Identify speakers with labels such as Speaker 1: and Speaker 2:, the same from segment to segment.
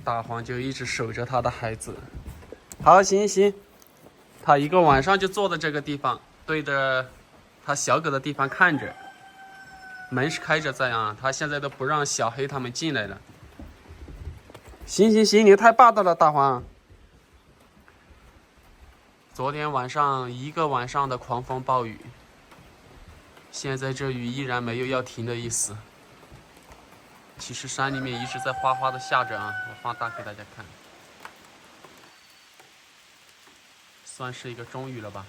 Speaker 1: 大黄就一直守着他的孩子。好，行行，他一个晚上就坐在这个地方，对着他小狗的地方看着。门是开着在啊，他现在都不让小黑他们进来了。行行行，你太霸道了，大黄。昨天晚上一个晚上的狂风暴雨，现在这雨依然没有要停的意思。其实山里面一直在哗哗的下着啊，我放大给大家看，算是一个中雨了吧。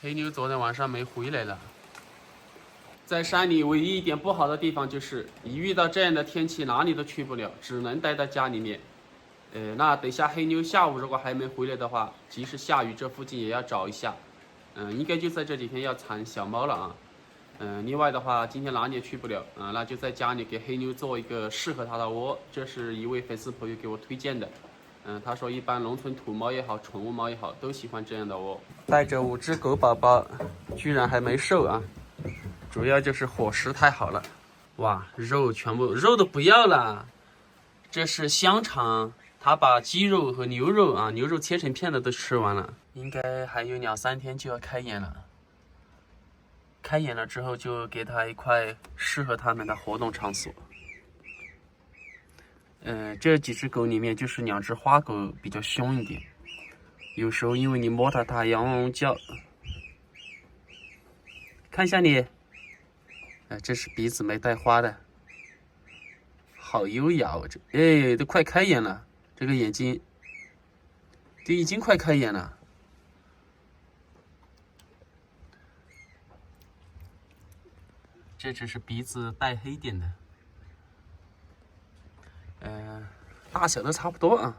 Speaker 1: 黑妞昨天晚上没回来了。在山里唯一一点不好的地方就是，一遇到这样的天气，哪里都去不了，只能待在家里面。那等下黑妞下午如果还没回来的话，即使下雨，这附近也要找一下。应该就在这几天要产小猫了啊。另外的话，今天哪里也去不了啊，那就在家里给黑妞做一个适合它的窝。这是一位粉丝朋友给我推荐的。他说一般农村土猫也好，宠物猫也好，都喜欢这样的窝。带着5只狗宝宝，居然还没瘦啊！主要就是伙食太好了。哇，肉全部肉都不要了。这是香肠，他把鸡肉和牛肉啊，牛肉切成片的都吃完了。应该还有2、3天就要开园了。开园了之后，就给他一块适合他们的活动场所。这几只狗里面就是2只花狗比较凶一点，有时候因为你摸它，它汪汪叫。看一下你，这是鼻子没带花的，好优雅哦！都快开眼了，这个眼睛都已经快开眼了。这只是鼻子带黑点的。大小都差不多啊。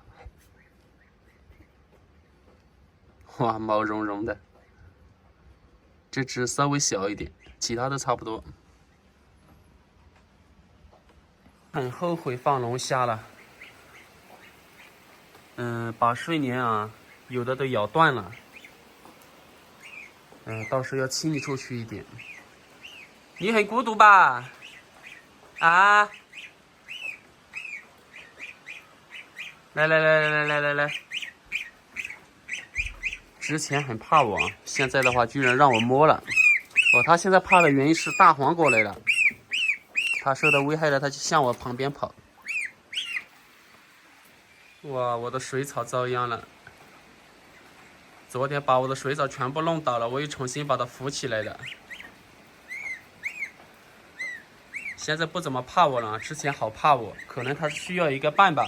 Speaker 1: 哇，毛茸茸的。这只稍微小一点，其他都差不多。很后悔放龙虾了。把睡莲啊，有的都咬断了。到时候要清理出去一点。你很孤独吧？啊！来！之前很怕我，现在的话居然让我摸了。他现在怕的原因是大黄过来了，他受到危害了，他就向我旁边跑。哇，我的水草遭殃了。昨天把我的水草全部弄倒了，我又重新把它扶起来了。现在不怎么怕我了，之前好怕我，可能他需要一个伴吧。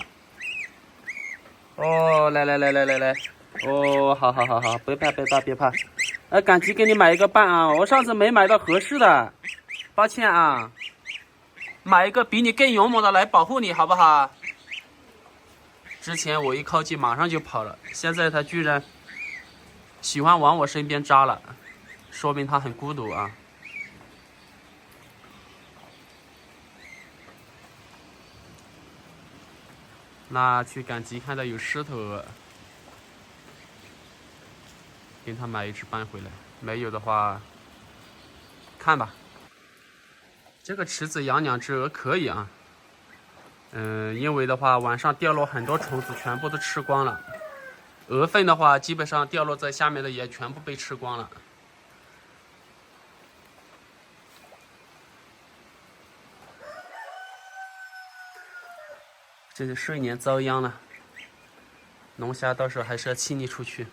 Speaker 1: 哦，来，哦，好，别怕。赶紧给你买一个伴啊！我上次没买到合适的，抱歉啊。买一个比你更勇猛的来保护你，好不好？之前我一靠近马上就跑了，现在他居然喜欢往我身边扎了，说明他很孤独啊。那去赶集看到有狮头鹅，给他买一只搬回来。没有的话，看吧。这个池子养2只鹅可以啊。因为的话晚上掉落很多虫子，全部都吃光了。鹅粪的话，基本上掉落在下面的也全部被吃光了。这是睡莲遭殃了，龙虾到时候还是要清理出去。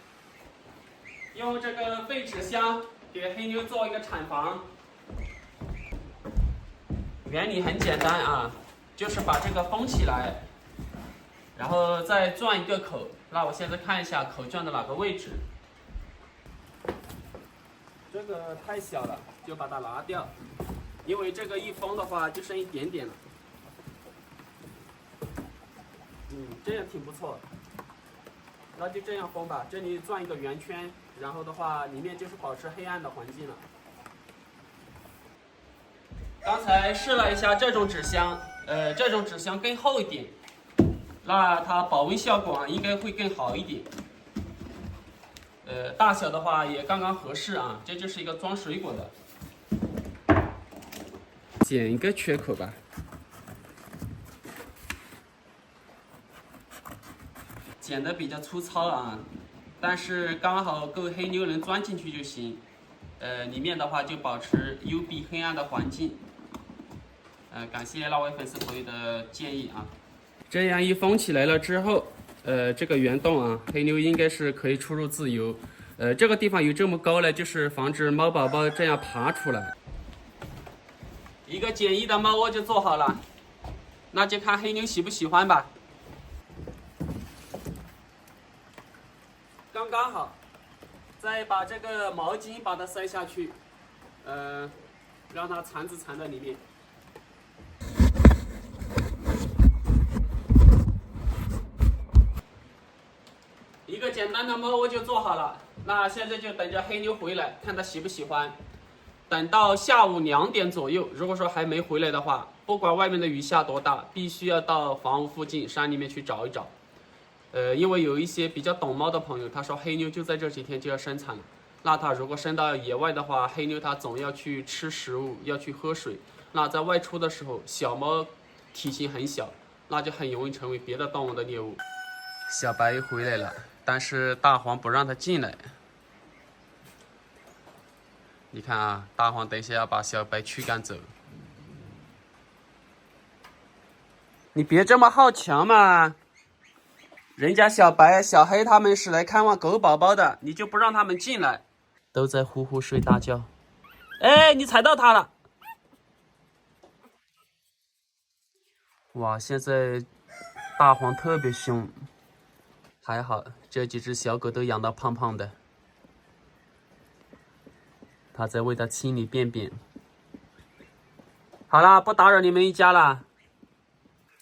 Speaker 1: 用这个废纸箱给黑妞做一个产房。原理很简单啊，就是把这个封起来，然后再钻一个口。那我现在看一下口钻的哪个位置。这个太小了，就把它拿掉，因为这个一封的话就剩一点点了。这样挺不错。那就这样封吧，这里转一个圆圈，然后的话里面就是保持黑暗的环境了。刚才试了一下这种纸箱，这种纸箱更厚一点，那它保温效果应该会更好一点。大小的话也刚刚合适啊，这就是一个装水果的。剪一个缺口吧。剪得比较粗糙啊，但是刚好够黑妞能钻进去就行。里面的话就保持幽闭黑暗的环境。感谢那位粉丝朋友的建议啊。这样一封起来了之后，这个圆洞啊，黑妞应该是可以出入自由。这个地方有这么高呢，就是防止猫宝宝这样爬出来。一个简易的猫窝就做好了，那就看黑妞喜不喜欢吧。刚刚好，再把这个毛巾把它塞下去，让它缠子缠在里面。一个简单的猫窝就做好了，那现在就等着黑妞回来，看它喜不喜欢。等到下午2点左右，如果说还没回来的话，不管外面的雨下多大，必须要到房屋附近山里面去找一找。因为有一些比较懂猫的朋友，他说黑妞就在这几天就要生产了，那他如果生到野外的话，黑妞它总要去吃食物，要去喝水，那在外出的时候，小猫体型很小，那就很容易成为别的动物的猎物。小白回来了，但是大黄不让它进来。你看啊，大黄等一下要把小白驱赶走。你别这么好强嘛！人家小白、小黑他们是来看望狗宝宝的，你就不让他们进来，都在呼呼睡大觉。哎，你踩到它了！哇，现在大黄特别凶，还好这几只小狗都养到胖胖的。它在为它清理便便。好啦，不打扰你们一家了。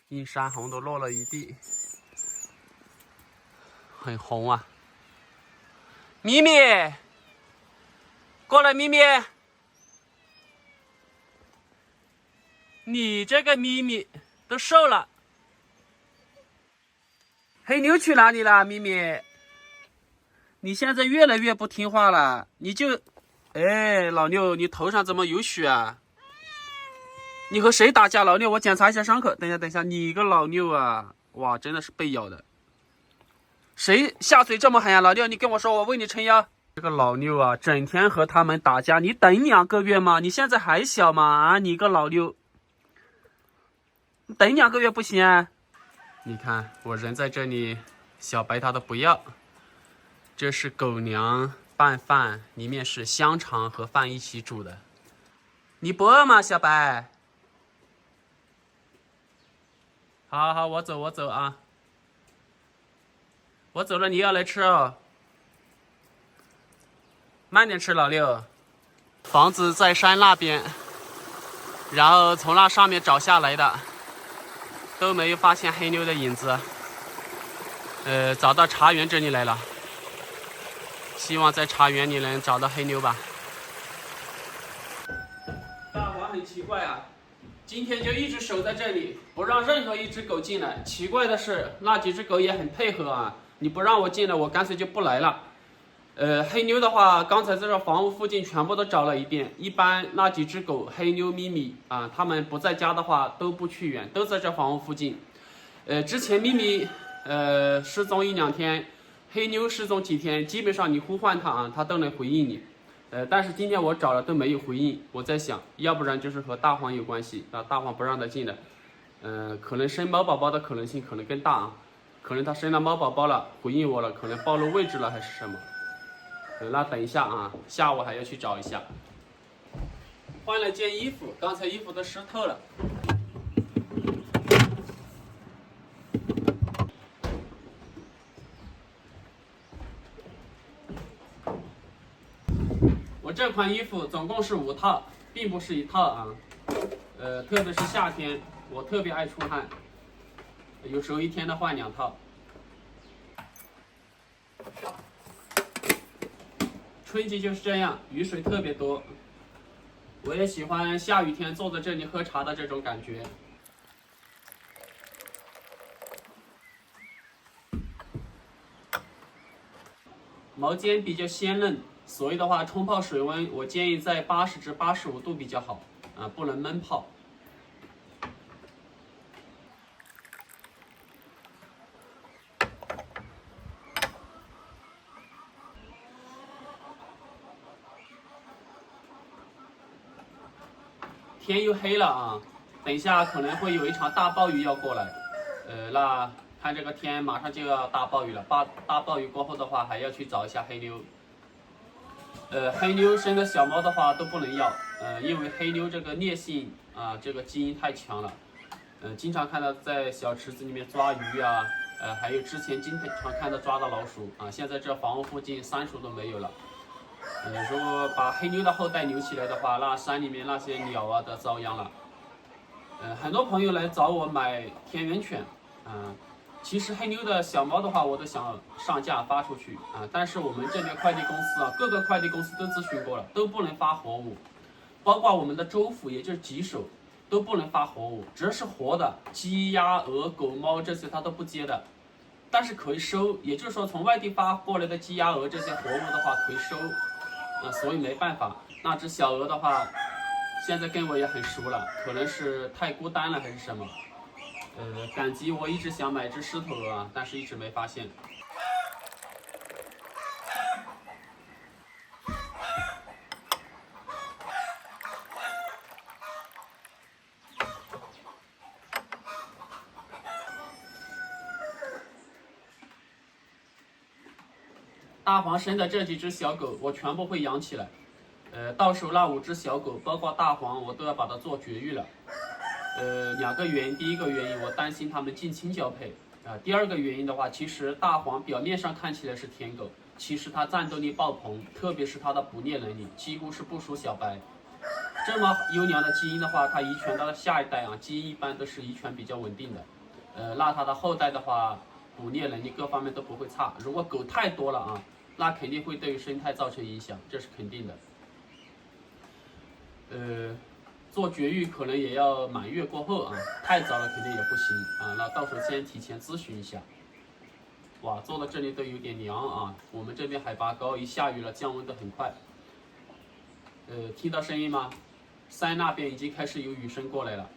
Speaker 1: 映山红都落了一地。很红啊！咪咪，过来，咪咪，你这个咪咪都瘦了。黑妞去哪里了，咪咪？你现在越来越不听话了，你就，哎，老六，你头上怎么有血啊？你和谁打架？老六，我检查一下伤口。等一下，等一下，你个老六啊，哇，真的是被咬的。谁下嘴这么狠呀？老六，你跟我说，我为你撑腰。这个老六啊，整天和他们打架，你等2个月吗？你现在还小吗？啊，你个老六，等2个月不行啊？你看我人在这里，小白他都不要。这是狗粮拌饭，里面是香肠和饭一起煮的。你不饿吗，小白？好好，我走啊。我走了，你要来吃哦。慢点吃，老六。房子在山那边，然后从那上面找下来的，都没有发现黑妞的影子。找到茶园这里来了，希望在茶园里能找到黑妞吧。大黄很奇怪啊，今天就一直守在这里，不让任何一只狗进来。奇怪的是，那几只狗也很配合啊。你不让我进来，我干脆就不来了。黑妞的话，刚才在这房屋附近全部都找了一遍。一般那几只狗，黑妞、咪咪啊，它们不在家的话都不去远，都在这房屋附近。之前咪咪失踪1、2天，黑妞失踪几天，基本上你呼唤它啊，它都能回应你。但是今天我找了都没有回应，我在想，要不然就是和大黄有关系啊，大黄不让它进来。可能生猫宝宝的可能性可能更大啊。可能它生了猫宝宝了，回应我了，可能暴露位置了还是什么？那等一下啊，下午还要去找一下。换了件衣服，刚才衣服都湿透了。我这款衣服总共是5套，并不是1套啊。特别是夏天，我特别爱出汗。有时候一天都换2套。春季就是这样，雨水特别多。我也喜欢下雨天坐在这里喝茶的这种感觉。毛尖比较鲜嫩，所以的话，冲泡水温我建议在80至85度比较好啊，不能闷泡。天又黑了啊，等一下可能会有一场大暴雨要过来。那看这个天马上就要大暴雨了，大暴雨过后的话，还要去找一下黑妞。黑妞生的小猫的话都不能要，因为黑妞这个烈性啊，这个基因太强了。经常看到在小池子里面抓鱼啊，还有之前经常看到抓到老鼠啊，现在这房屋附近山鼠都没有了。如果把黑妞的后代留起来的话，那山里面那些鸟啊都遭殃了。很多朋友来找我买田园犬，其实黑妞的小猫的话，我都想上架发出去啊，但是我们这边快递公司啊，各个快递公司都咨询过了，都不能发活物，包括我们的州府，也就是吉首，都不能发活物，只是活的鸡、鸭、鹅、狗、猫这些它都不接的，但是可以收，也就是说从外地发过来的鸡、鸭、鹅这些活物的话可以收，所以没办法。那只小鹅的话，现在跟我也很熟了，可能是太孤单了还是什么。赶集我一直想买只狮头鹅啊，但是一直没发现。大黄生的这几只小狗，我全部会养起来。到时候那5只小狗，包括大黄，我都要把它做绝育了。2个原因，第一个原因我担心它们近亲交配第二个原因的话，其实大黄表面上看起来是舔狗，其实它战斗力爆棚，特别是它的捕猎能力几乎是不输小白。这么优良的基因的话，它遗传到了下一代啊，基因一般都是遗传比较稳定的。那它的后代的话，捕猎能力各方面都不会差。如果狗太多了啊，那肯定会对于生态造成影响，这是肯定的。做绝育可能也要满月过后啊，太早了肯定也不行啊。那到时候先提前咨询一下。哇，坐到这里都有点凉啊，我们这边海拔高，一下雨了降温得很快。听到声音吗？山那边已经开始有雨声过来了。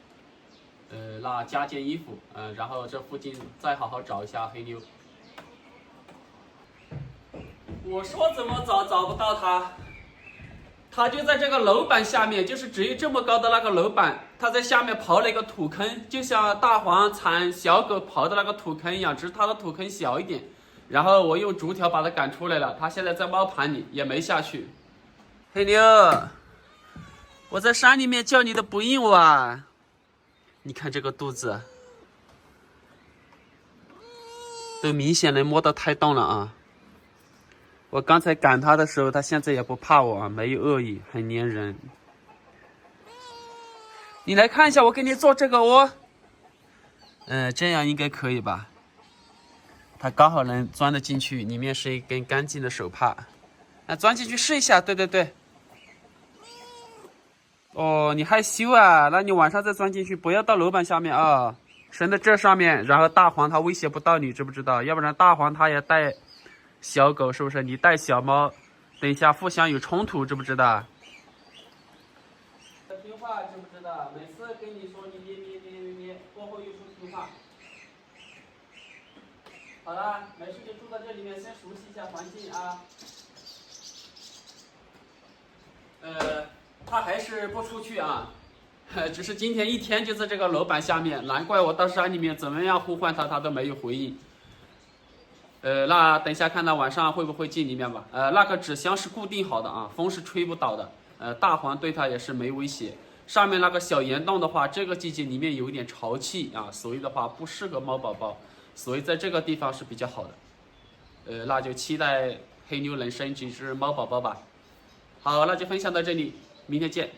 Speaker 1: 那加件衣服，然后这附近再好好找一下黑妞。我说怎么找不到它？它就在这个楼板下面，就是只有这么高的那个楼板，它在下面刨了一个土坑，就像大黄铲小狗刨的那个土坑一样，只是它的土坑小一点。然后我用竹条把它赶出来了，它现在在猫盘里也没下去。黑妞，我在山里面叫你的不应我啊！你看这个肚子，都明显能摸到胎动了啊！我刚才赶它的时候，它现在也不怕我啊，没有恶意，很粘人。你来看一下，我给你做这个窝，这样应该可以吧？它刚好能钻得进去，里面是一根干净的手帕，钻进去试一下，对对对。哦，你害羞啊？那你晚上再钻进去，不要到楼板下面啊，伸在这上面，然后大黄它威胁不到你，知不知道？要不然大黄它也带小狗，是不是？你带小猫，等一下互相有冲突，知不知道？听话，知不知道？每次跟你说你捏，过后又不听话。好了，没事就住在这里面，先熟悉一下环境啊。他还是不出去啊，只是今天一天就在这个楼板下面，难怪我到山里面怎么样呼唤他，他都没有回应。那等一下看他晚上会不会进里面吧。那个纸箱是固定好的啊，风是吹不倒的。大黄对它也是没威胁。上面那个小岩洞的话，这个季节里面有一点潮气啊，所以的话不适合猫宝宝，所以在这个地方是比较好的。那就期待黑妞能生几只猫宝宝吧。好，那就分享到这里，明天见。